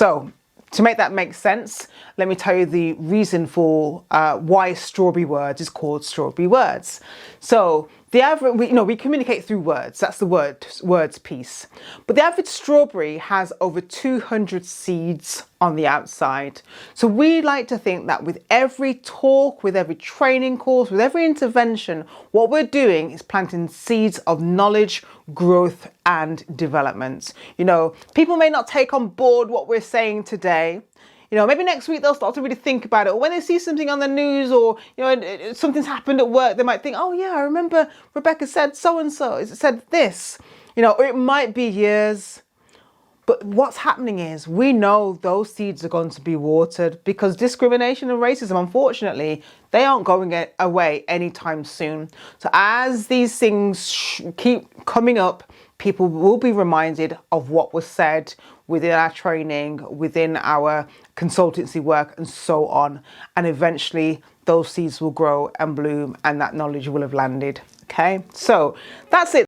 So to make that make sense, let me tell you the reason for why Strawberry Words is called Strawberry Words. So the average, we communicate through words. That's the words piece. But the average strawberry has over 200 seeds on the outside. So we like to think that with every talk, with every training course, with every intervention, what we're doing is planting seeds of knowledge, growth, and development. People may not take on board what we're saying today. Maybe next week they'll start to really think about it. Or when they see something on the news, or, something's happened at work, they might think, oh yeah, I remember Rebecca said so-and-so, it said this, or it might be years. But what's happening is we know those seeds are going to be watered, because discrimination and racism, unfortunately, they aren't going away anytime soon. So as these things keep coming up, people will be reminded of what was said within our training, within our consultancy work, and so on. And eventually those seeds will grow and bloom, and that knowledge will have landed. Okay, so that's it.